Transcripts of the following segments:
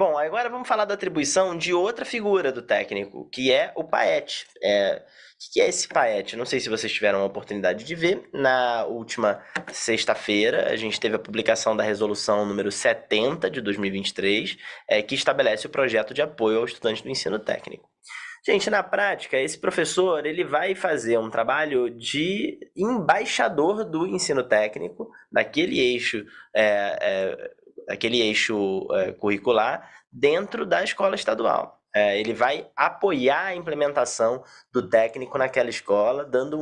Bom, agora vamos falar da atribuição de outra figura do técnico, que é o PAET. O que é esse PAET? Não sei se vocês tiveram a oportunidade de ver. Na última sexta-feira, a gente teve a publicação da resolução número 70 de 2023, que estabelece o projeto de apoio ao estudante do ensino técnico. Gente, na prática, esse professor ele vai fazer um trabalho de embaixador do ensino técnico, daquele eixo curricular, dentro da escola estadual. Ele vai apoiar a implementação do técnico naquela escola, dando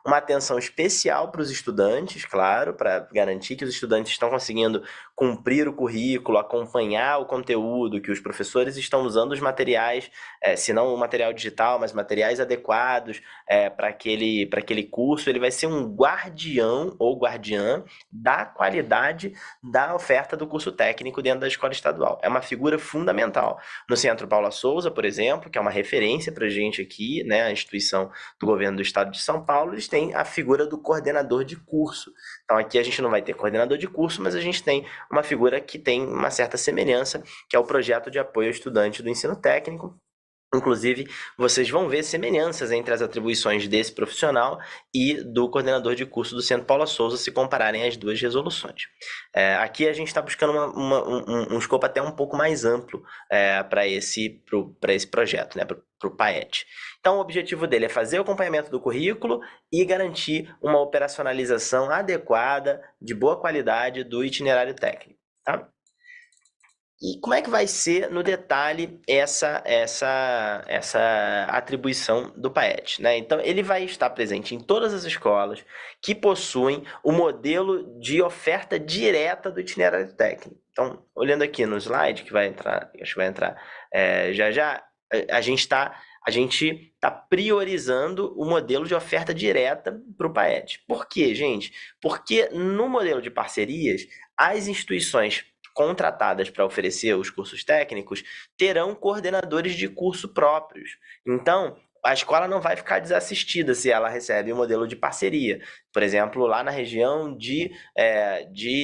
uma atenção especial para os estudantes, claro, para garantir que os estudantes estão conseguindo cumprir o currículo, acompanhar o conteúdo, que os professores estão usando os materiais, se não o material digital, mas materiais adequados para aquele curso. Ele vai ser um guardião ou guardiã da qualidade da oferta do curso técnico dentro da escola estadual. É uma figura fundamental. No Centro Paula Souza, por exemplo, que é uma referência para a gente aqui, né, a instituição do governo do estado de São Paulo, eles têm a figura do coordenador de curso. Então aqui a gente não vai ter coordenador de curso, mas a gente tem uma figura que tem uma certa semelhança, que é o projeto de apoio ao estudante do ensino técnico. Inclusive, vocês vão ver semelhanças entre as atribuições desse profissional e do coordenador de curso do Centro Paula Souza, se compararem as duas resoluções. Aqui a gente está buscando um escopo até um pouco mais amplo para esse projeto, né, para o PAET. Então, o objetivo dele é fazer o acompanhamento do currículo e garantir uma operacionalização adequada, de boa qualidade, do itinerário técnico. Tá? E como é que vai ser, no detalhe, essa atribuição do PAET, né? Então, ele vai estar presente em todas as escolas que possuem o modelo de oferta direta do itinerário técnico. Então, olhando aqui no slide, que vai entrar, acho que vai entrar já já, a gente está priorizando o modelo de oferta direta para o PAET. Por quê, gente? Porque no modelo de parcerias, as instituições contratadas para oferecer os cursos técnicos terão coordenadores de curso próprios. Então, a escola não vai ficar desassistida se ela recebe um modelo de parceria. Por exemplo, lá na região de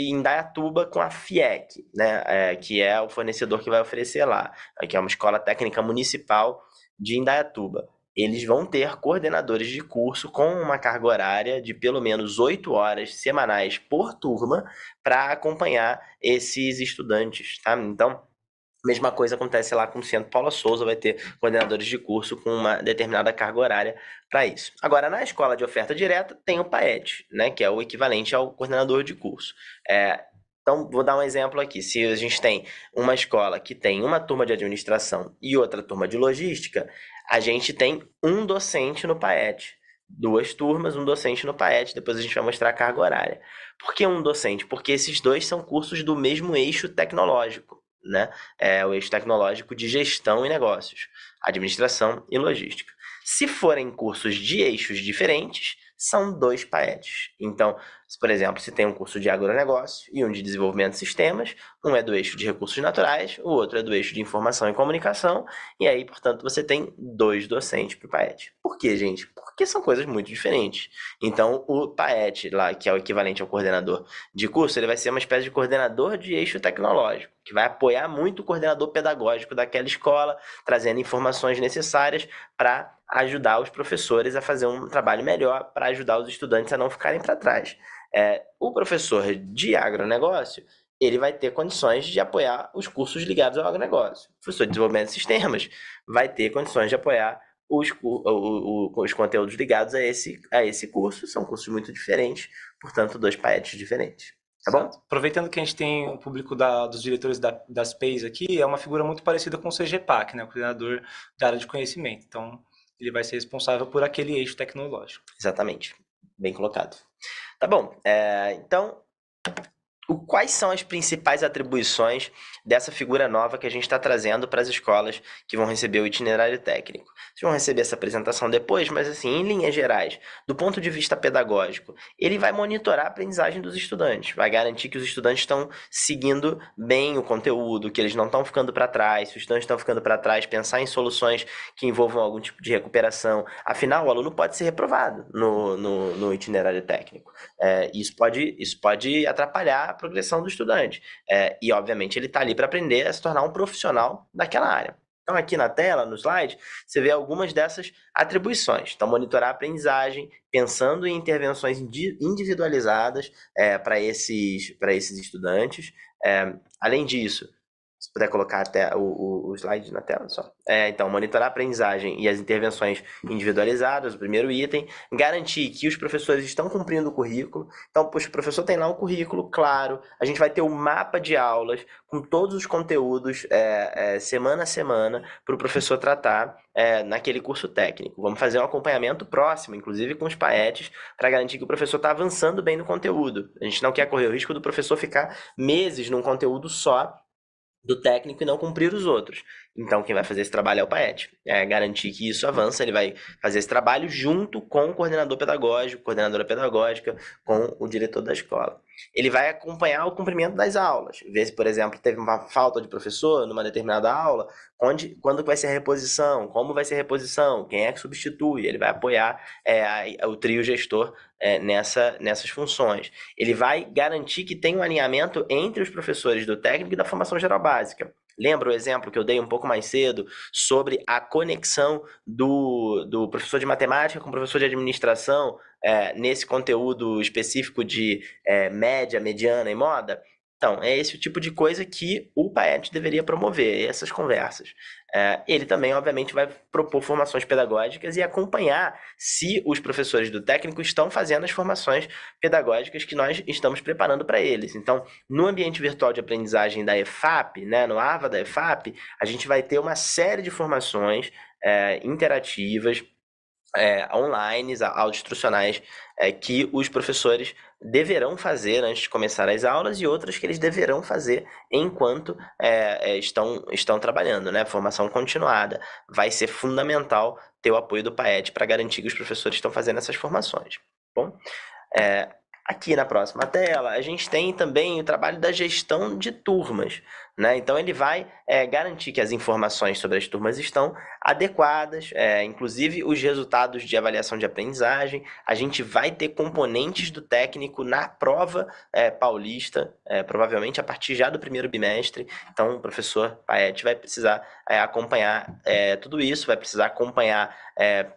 Indaiatuba com a FIEC, né, que é o fornecedor que vai oferecer lá, que é uma escola técnica municipal de Indaiatuba. Eles vão ter coordenadores de curso com uma carga horária de pelo menos 8 horas semanais por turma para acompanhar esses estudantes, tá? Então, mesma coisa acontece lá com o Centro Paula Souza, vai ter coordenadores de curso com uma determinada carga horária para isso. Agora, na escola de oferta direta, tem o PAET, né, que é o equivalente ao coordenador de curso. Então, vou dar um exemplo aqui. Se a gente tem uma escola que tem uma turma de administração e outra turma de logística, a gente tem um docente no PAET. Duas turmas, um docente no PAET, depois a gente vai mostrar a carga horária. Por que um docente? Porque esses dois são cursos do mesmo eixo tecnológico, né? É o eixo tecnológico de gestão e negócios, administração e logística. Se forem cursos de eixos diferentes, são dois PAETs. Então, por exemplo, se tem um curso de agronegócio e um de desenvolvimento de sistemas, um é do eixo de recursos naturais, o outro é do eixo de informação e comunicação, e aí, portanto, você tem dois docentes para o PAET. Por quê, gente? Porque são coisas muito diferentes. Então, o PAET, lá, que é o equivalente ao coordenador de curso, ele vai ser uma espécie de coordenador de eixo tecnológico, que vai apoiar muito o coordenador pedagógico daquela escola, trazendo informações necessárias para ajudar os professores a fazer um trabalho melhor, para ajudar os estudantes a não ficarem para trás. O professor de agronegócio, ele vai ter condições de apoiar os cursos ligados ao agronegócio. O professor de desenvolvimento de sistemas vai ter condições de apoiar os conteúdos ligados a esse curso. São cursos muito diferentes, portanto, dois PAETs diferentes. Tá bom? Exato. Aproveitando que a gente tem o público dos diretores das PEIs aqui, é uma figura muito parecida com o CGPAC, né, o coordenador da área de conhecimento. Então, ele vai ser responsável por aquele eixo tecnológico. Exatamente. Bem colocado. Tá bom. Então, quais são as principais atribuições dessa figura nova que a gente está trazendo para as escolas que vão receber o itinerário técnico? Vocês vão receber essa apresentação depois, mas assim, em linhas gerais, do ponto de vista pedagógico, ele vai monitorar a aprendizagem dos estudantes, vai garantir que os estudantes estão seguindo bem o conteúdo, que eles não estão ficando para trás. Se os estudantes estão ficando para trás, pensar em soluções que envolvam algum tipo de recuperação. Afinal, o aluno pode ser reprovado no itinerário técnico. Isso pode atrapalhar progressão do estudante. E, obviamente, ele está ali para aprender a se tornar um profissional daquela área. Então, aqui na tela, no slide, você vê algumas dessas atribuições. Então, monitorar a aprendizagem, pensando em intervenções individualizadas para esses estudantes. Além disso, se puder colocar até o slide na tela só. Então, monitorar a aprendizagem e as intervenções individualizadas, o primeiro item. Garantir que os professores estão cumprindo o currículo. Então, poxa, o professor tem lá um currículo claro. A gente vai ter um mapa de aulas com todos os conteúdos semana a semana para o professor tratar naquele curso técnico. Vamos fazer um acompanhamento próximo, inclusive com os PAETs, para garantir que o professor está avançando bem no conteúdo. A gente não quer correr o risco do professor ficar meses num conteúdo só do técnico e não cumprir os outros. Então, quem vai fazer esse trabalho é o PAET. Garantir que isso avança, ele vai fazer esse trabalho junto com o coordenador pedagógico, coordenadora pedagógica, com o diretor da escola. Ele vai acompanhar o cumprimento das aulas. Ver se, por exemplo, teve uma falta de professor numa determinada aula, quando vai ser a reposição, como vai ser a reposição, quem é que substitui. Ele vai apoiar o trio gestor nessas funções. Ele vai garantir que tem um alinhamento entre os professores do técnico e da formação geral básica. Lembra o exemplo que eu dei um pouco mais cedo sobre a conexão do professor de matemática com o professor de administração nesse conteúdo específico de média, mediana e moda? Então, é esse o tipo de coisa que o PAET deveria promover, essas conversas. Ele também, obviamente, vai propor formações pedagógicas e acompanhar se os professores do técnico estão fazendo as formações pedagógicas que nós estamos preparando para eles. Então, no ambiente virtual de aprendizagem da EFAP, no AVA da EFAP, a gente vai ter uma série de formações interativas, online, auto-instrucionais, que os professores deverão fazer antes de começar as aulas e outras que eles deverão fazer enquanto estão trabalhando, Formação continuada. Vai ser fundamental ter o apoio do PAET para garantir que os professores estão fazendo essas formações. Bom, aqui na próxima tela, a gente tem também o trabalho da gestão de turmas, Então, ele vai garantir que as informações sobre as turmas estão adequadas, inclusive os resultados de avaliação de aprendizagem. A gente vai ter componentes do técnico na prova paulista, provavelmente a partir já do primeiro bimestre. Então, o professor Paet vai precisar acompanhar tudo isso, vai precisar acompanhar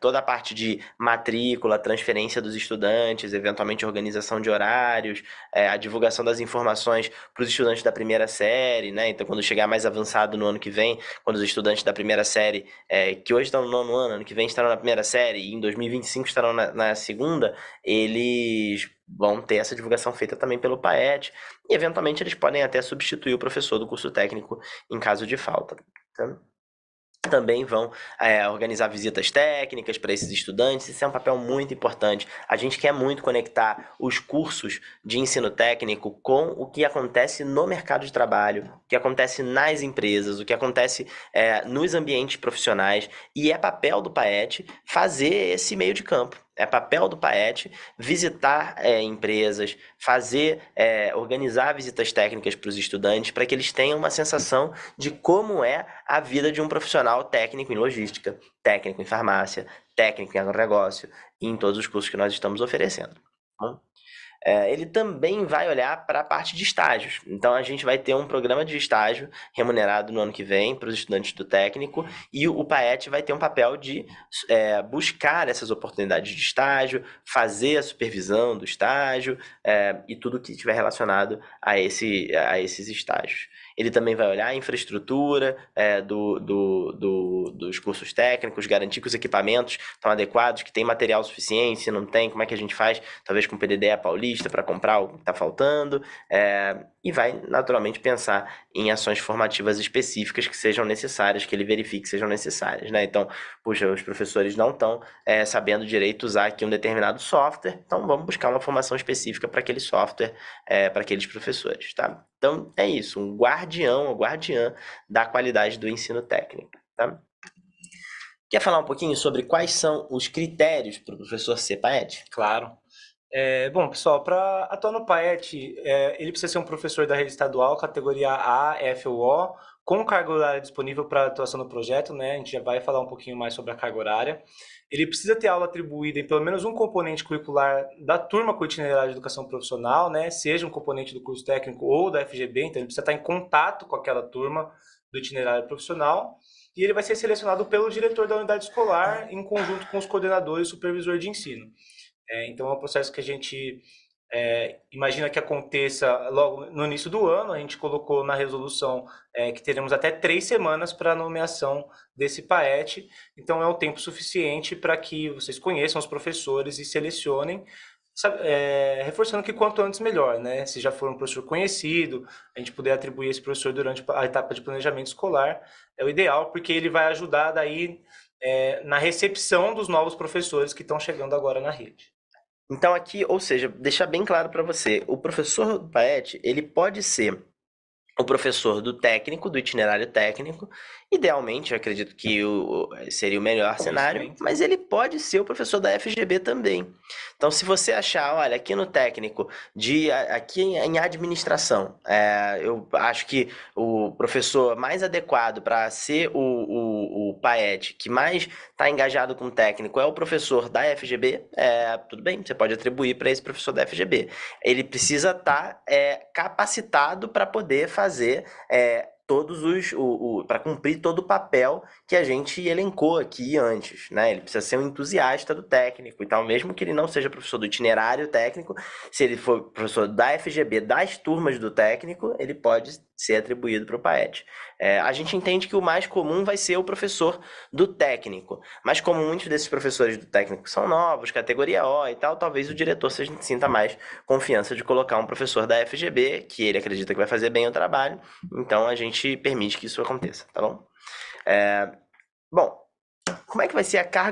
toda a parte de matrícula, transferência dos estudantes, eventualmente organização de horários, a divulgação das informações para os estudantes da primeira série, Então, quando chegar mais avançado no ano que vem, quando os estudantes da primeira série, que hoje estão no nono ano que vem estarão na primeira série e em 2025 estarão na segunda, eles vão ter essa divulgação feita também pelo PAET e, eventualmente, eles podem até substituir o professor do curso técnico em caso de falta. Tá? Também vão organizar visitas técnicas para esses estudantes. Isso é um papel muito importante. A gente quer muito conectar os cursos de ensino técnico com o que acontece no mercado de trabalho, o que acontece nas empresas, o que acontece nos ambientes profissionais, e é papel do PAET fazer esse meio de campo. É papel do PAET visitar empresas, organizar visitas técnicas para os estudantes, para que eles tenham uma sensação de como é a vida de um profissional técnico em logística, técnico em farmácia, técnico em agronegócio e em todos os cursos que nós estamos oferecendo. Bom, ele também vai olhar para a parte de estágios. Então, a gente vai ter um programa de estágio remunerado no ano que vem para os estudantes do técnico, e o PAET vai ter um papel de buscar essas oportunidades de estágio, fazer a supervisão do estágio e tudo que estiver relacionado a esses estágios. Ele também vai olhar a infraestrutura dos cursos técnicos, garantir que os equipamentos estão adequados, que tem material suficiente, se não tem, como é que a gente faz, talvez com o PDDE paulista, para comprar o que está faltando, e vai, naturalmente, pensar em ações formativas específicas que sejam necessárias, que ele verifique que sejam necessárias, Então, puxa, os professores não estão sabendo direito usar aqui um determinado software, então vamos buscar uma formação específica para aquele software, para aqueles professores, tá? Então, é isso, um guardião ou guardiã da qualidade do ensino técnico, tá? Quer falar um pouquinho sobre quais são os critérios para o professor ser PAET? Claro. Bom, pessoal, para atuar no PAET, ele precisa ser um professor da rede estadual, categoria A, F ou O, com carga horária disponível para atuação no projeto, né? A gente já vai falar um pouquinho mais sobre a carga horária. Ele precisa ter aula atribuída em pelo menos um componente curricular da turma com itinerário de educação profissional, né? Seja um componente do curso técnico ou da FGB, então ele precisa estar em contato com aquela turma do itinerário profissional. E ele vai ser selecionado pelo diretor da unidade escolar em conjunto com os coordenadores e supervisor de ensino. Então é um processo que a gente imagina que aconteça logo no início do ano. A gente colocou na resolução que teremos até 3 semanas para a nomeação desse PAET, então é o tempo suficiente para que vocês conheçam os professores e selecionem, reforçando que quanto antes melhor, né? Se já for um professor conhecido, a gente puder atribuir esse professor durante a etapa de planejamento escolar, é o ideal, porque ele vai ajudar daí na recepção dos novos professores que estão chegando agora na rede. Então aqui, ou seja, deixar bem claro para você, o professor do PAET, ele pode ser o professor do técnico, do itinerário técnico, idealmente, eu acredito que seria o melhor cenário, mas ele pode ser o professor da FGB também. Então, se você achar, olha, aqui no técnico, aqui em administração, eu acho que o professor mais adequado para ser o PAET, que mais está engajado com o técnico, é o professor da FGB, tudo bem, você pode atribuir para esse professor da FGB. Ele precisa estar capacitado para poder fazer todos para cumprir todo o papel que a gente elencou aqui antes, né? Ele precisa ser um entusiasta do técnico e tal, mesmo que ele não seja professor do itinerário técnico, se ele for professor da FGB, das turmas do técnico, ele pode ser atribuído para o PAET. A gente entende que o mais comum vai ser o professor do técnico, mas como muitos desses professores do técnico são novos, categoria O e tal, talvez o diretor sinta mais confiança de colocar um professor da FGB, que ele acredita que vai fazer bem o trabalho, então a gente permite que isso aconteça, tá bom? Bom, como é que vai ser a carga